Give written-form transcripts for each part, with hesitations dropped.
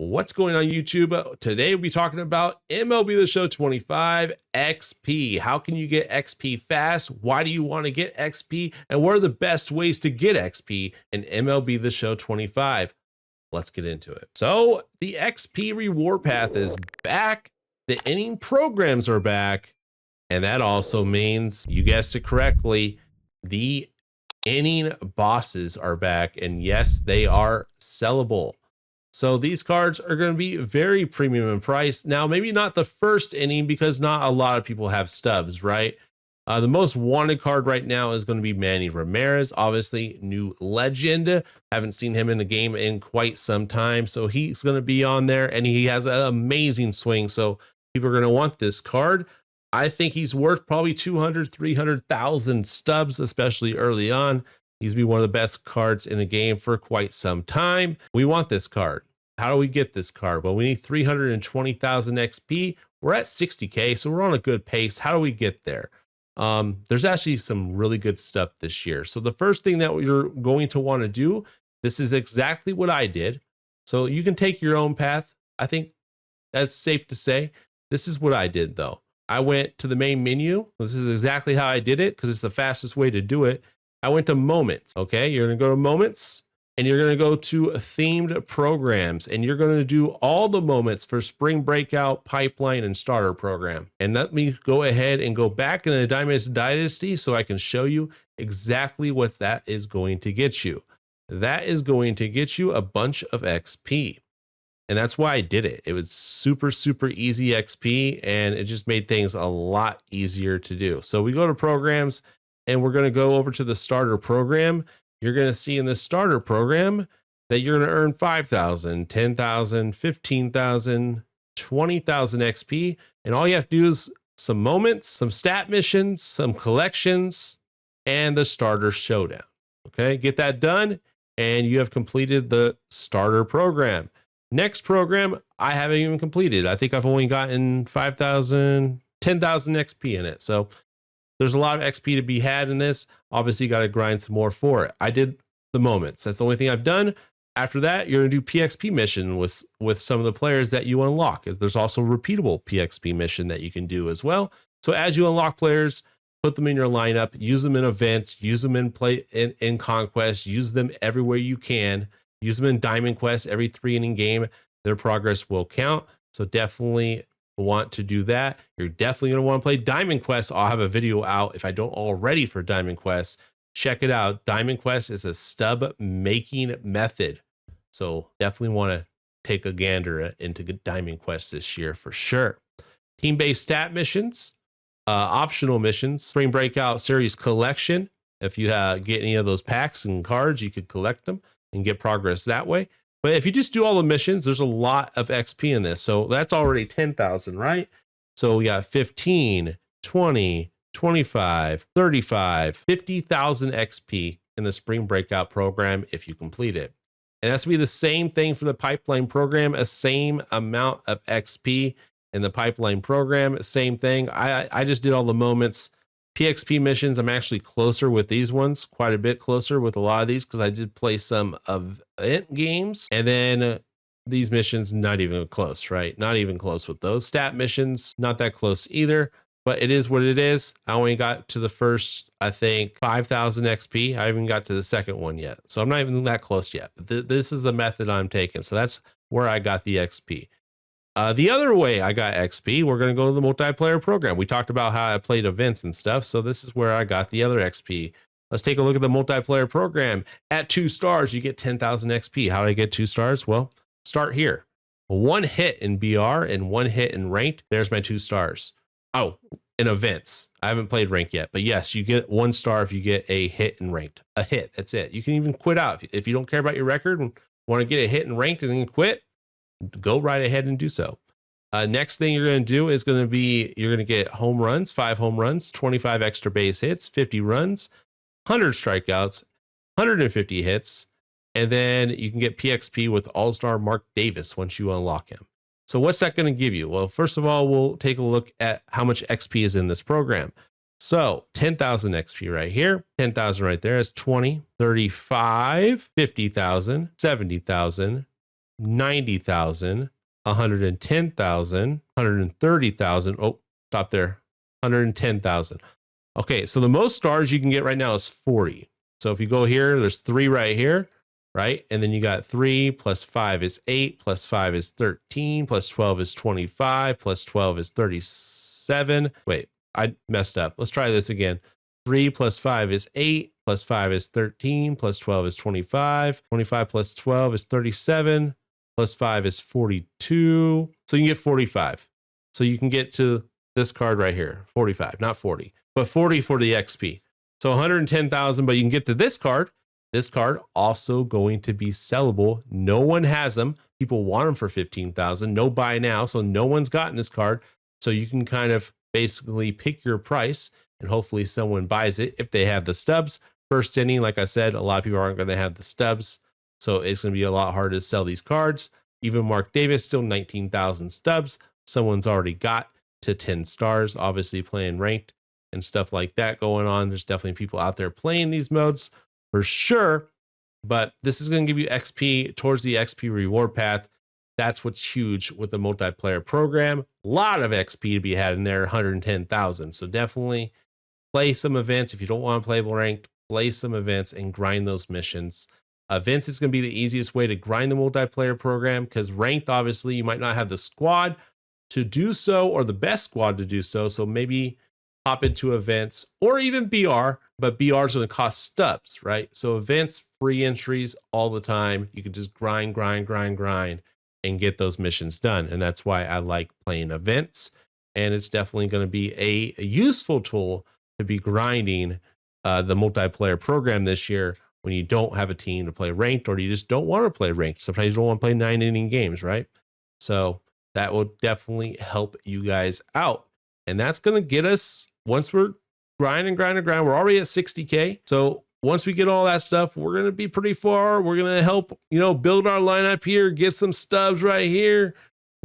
What's going on YouTube? Today we'll be talking about MLB The Show 25 XP. How can you get XP fast? Why do you want to get XP? And what are the best ways to get XP in MLB The Show 25? Let's get into it. So the XP reward path is back. The inning programs are back. And that also means, you guessed it correctly, the inning bosses are back. And yes, they are sellable. So these cards are going to be very premium in price. Now, maybe not the first inning because not a lot of people have stubs, right? The most wanted card right now is going to be Manny Ramirez, obviously new legend. Haven't seen him in the game in quite some time. So he's going to be on there and he has an amazing swing. So people are going to want this card. I think he's worth probably 200, 300,000 stubs, especially early on. He's been one of the best cards in the game for quite some time. We want this card. How do we get this card? Well, we need 320,000 XP. We're at 60K, so we're on a good pace. How do we get there? There's actually some really good stuff this year. So the first thing that you're going to want to do, this is exactly what I did. So you can take your own path. I think that's safe to say. This is what I did though. I went to the main menu. This is exactly how I did it because it's the fastest way to do it. I went to moments. Okay, you're going to go to moments and you're going to go to themed programs and you're going to do all the moments for spring breakout, pipeline, and starter program. And let me go ahead and go back in the Diamond Dynasty so I can show you exactly what that is going to get you. That is going to get you a bunch of XP. And that's why I did it. It was super, super easy XP and it just made things a lot easier to do. So we go to programs. And we're going to go over to the starter program. You're going to see in the starter program that you're going to earn 5,000, 10,000, 15,000, 20,000 XP. And all you have to do is some moments, some stat missions, some collections, and the starter showdown. Okay, get that done. And you have completed the starter program. Next program, I haven't even completed. I think I've only gotten 5,000, 10,000 XP in it. So there's a lot of XP to be had in this. Obviously, you got to grind some more for it. I did the moments. That's the only thing I've done. After that, you're going to do PXP mission with some of the players that you unlock. There's also a repeatable PXP mission that you can do as well. So as you unlock players, put them in your lineup, use them in events, use them in play in Conquest, use them everywhere you can. Use them in Diamond Quest every 3-inning game. Their progress will count. So definitely want to do that. You're definitely going to want to play Diamond Quest. I'll have a video out if I don't already for Diamond Quest. Check it out. Diamond Quest is a stub making method. So definitely want to take a gander into Diamond Quest this year for sure. Team-based stat missions, optional missions, Spring Breakout Series collection. If you get any of those packs and cards, you could collect them and get progress that way. But if you just do all the missions, there's a lot of XP in this. So that's already 10,000, right? So we got 15, 20, 25, 35, 50,000 XP in the Spring Breakout program if you complete it. And that's going to be the same thing for the Pipeline program, a same amount of XP in the Pipeline program, same thing. I just did all the moments. PXP missions, I'm actually closer with these ones, quite a bit closer with a lot of these because I did play some event games. And then these missions, not even close, right? Not even close with those. Stat missions, not that close either, but it is what it is. I only got to the first, I think, 5,000 XP. I haven't got to the second one yet. So I'm not even that close yet. But this is the method I'm taking. So that's where I got the XP. The other way I got XP, we're going to go to the multiplayer program. We talked about how I played events and stuff. So this is where I got the other XP. Let's take a look at the multiplayer program. At 2 stars, you get 10,000 XP. How do I get 2 stars? Well, start here. 1 hit in BR and 1 hit in ranked. There's my 2 stars. Oh, in events. I haven't played ranked yet, but yes, you get 1 star if you get a hit in ranked. A hit, that's it. You can even quit out. If you don't care about your record and want to get a hit in ranked and then quit, go right ahead and do so. Next thing you're going to do is going to be, you're going to get home runs, 5 home runs, 25 extra base hits, 50 runs, 100 strikeouts, 150 hits, and then you can get PXP with All-Star Mark Davis once you unlock him. So what's that going to give you? Well, first of all, we'll take a look at how much XP is in this program. So 10,000 XP right here, 10,000 right there is 20, 35, 50,000, 70,000, 90,000, 110,000, 130,000. Oh, stop there. 110,000. Okay, so the most stars you can get right now is 40. So if you go here, there's 3 right here, right? And then you got 3 plus 5 is 8, plus 5 is 13, plus 12 is 25, plus 12 is 37. Wait, I messed up. Let's try this again. 3 plus 5 is 8, plus 5 is 13, plus 12 is 25. 25 plus 12 is 37, plus 5 is 42. So you can get 45. So you can get to this card right here, 45, not 40, but 40 for the XP. So 110,000, but you can get to this card. This card also going to be sellable. No one has them. People want them for 15,000. No buy now, so no one's gotten this card. So you can kind of basically pick your price, and hopefully someone buys it if they have the stubs. First inning, like I said, a lot of people aren't going to have the stubs, so it's going to be a lot harder to sell these cards. Even Mark Davis, still 19,000 stubs. Someone's already got to 10 stars, obviously playing ranked and stuff like that going on. There's definitely people out there playing these modes for sure, but this is going to give you XP towards the XP reward path. That's what's huge with the multiplayer program. A lot of XP to be had in there, 110,000. So definitely play some events. If you don't want to play ranked, play some events and grind those missions. Events is going to be the easiest way to grind the multiplayer program, because ranked, obviously, you might not have the squad to do so or the best squad to do so. So maybe hop into events or even BR, but BR is going to cost stubs, right? So events, free entries all the time. You can just grind and get those missions done. And that's why I like playing events. And it's definitely going to be a useful tool to be grinding the multiplayer program this year when you don't have a team to play ranked, or you just don't want to play ranked. Sometimes you don't want to play 9-inning games, right? So that will definitely help you guys out. And that's going to get us, once we're grinding, we're already at 60K. So once we get all that stuff, we're going to be pretty far. We're going to help, build our lineup here, get some stubs right here,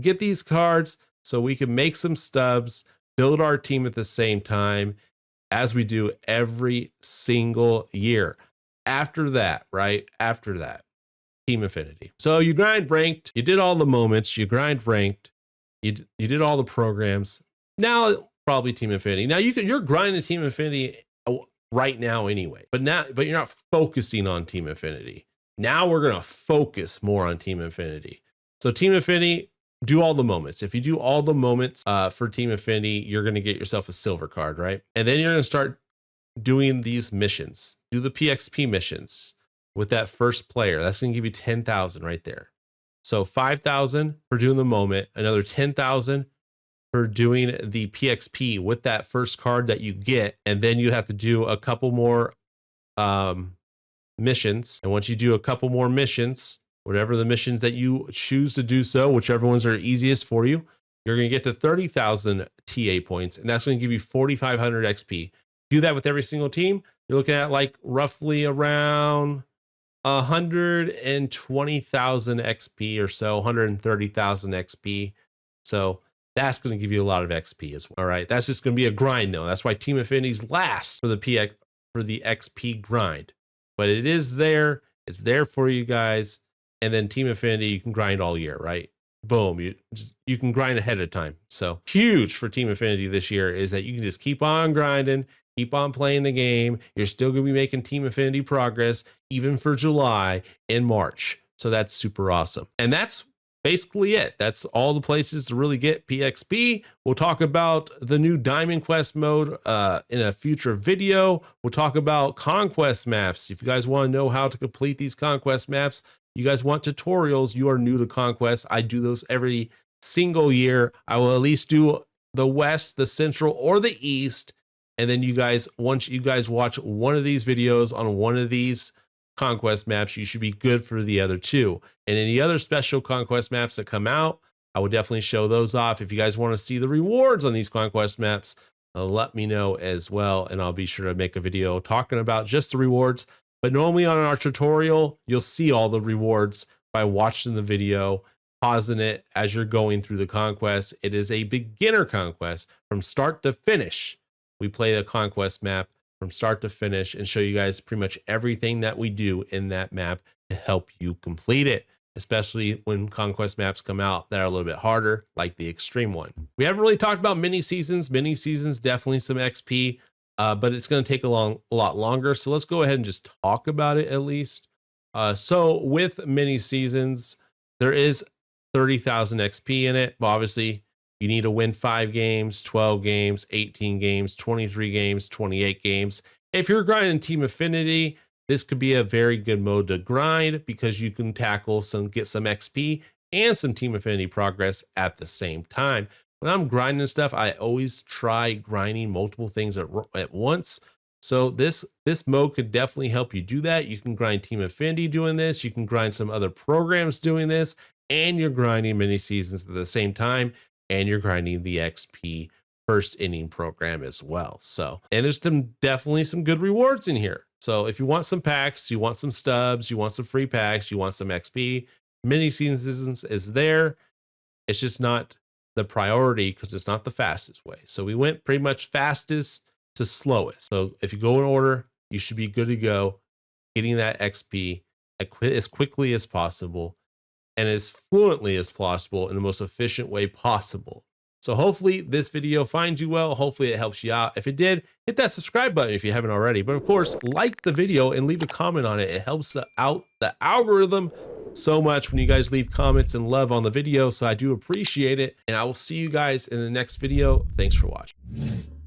get these cards so we can make some stubs, build our team at the same time as we do every single year. After that, Team Affinity. So you grind ranked, you did all the moments, you grind ranked, you did all the programs. Now probably Team Affinity. Now you're grinding Team Affinity right now anyway, but you're not focusing on Team Affinity. Now we're gonna focus more on Team Affinity. So Team Affinity, do all the moments. If you do all the moments for Team Affinity, you're gonna get yourself a silver card, right? And then you're gonna start doing these missions. Do the PXP missions with that first player. That's going to give you 10,000 right there. So 5,000 for doing the moment, another 10,000 for doing the PXP with that first card that you get. And then you have to do a couple more missions. And once you do a couple more missions, whatever the missions that you choose to do so, whichever ones are easiest for you, you're going to get to 30,000 TA points. And that's going to give you 4,500 XP. Do that with every single team. You're looking at like roughly around 120,000 XP or so, 130,000 XP. So that's going to give you a lot of XP as well. All right, that's just going to be a grind though. That's why Team Affinity's last for the XP grind. But it is there. It's there for you guys. And then Team Affinity, you can grind all year, right? Boom, you can grind ahead of time. So huge for Team Affinity this year is that you can just keep on grinding. Keep on playing the game. You're still going to be making Team Affinity progress even for July and March. So that's super awesome. And that's basically it. That's all the places to really get PXP. We'll talk about the new Diamond Quest mode in a future video. We'll talk about Conquest maps. If you guys want to know how to complete these Conquest maps, you guys want tutorials, you are new to Conquest. I do those every single year. I will at least do the West, the Central, or the East. And then once you guys watch one of these videos on one of these Conquest maps, you should be good for the other two. And any other special Conquest maps that come out, I will definitely show those off. If you guys want to see the rewards on these Conquest maps, let me know as well. And I'll be sure to make a video talking about just the rewards. But normally on our tutorial, you'll see all the rewards by watching the video, pausing it as you're going through the Conquest. It is a beginner Conquest from start to finish. We play the Conquest map from start to finish and show you guys pretty much everything that we do in that map to help you complete it. especially when conquest maps come out that are a little bit harder, like the extreme one. We haven't really talked about mini seasons. Mini seasons, definitely some XP, but it's going to take a lot longer. So let's go ahead and just talk about it at least. So with mini seasons, there is 30,000 XP in it, but obviously you need to win 5 games, 12 games, 18 games, 23 games, 28 games. If you're grinding Team Affinity, this could be a very good mode to grind because you can get some XP and some Team Affinity progress at the same time. When I'm grinding stuff, I always try grinding multiple things at once. So this mode could definitely help you do that. You can grind Team Affinity doing this. You can grind some other programs doing this, and you're grinding mini seasons at the same time, and you're grinding the XP first inning program as well. So, and there's definitely some good rewards in here. So if you want some packs, you want some stubs, you want some free packs, you want some XP, mini seasons is there. It's just not the priority because it's not the fastest way. So we went pretty much fastest to slowest. So if you go in order, you should be good to go, getting that XP as quickly as possible and as fluently as possible in the most efficient way possible. So hopefully this video finds you well. Hopefully it helps you out. If it did, hit that subscribe button if you haven't already. But of course, like the video and leave a comment on it. It helps out the algorithm so much when you guys leave comments and love on the video. So I do appreciate it. And I will see you guys in the next video. Thanks for watching.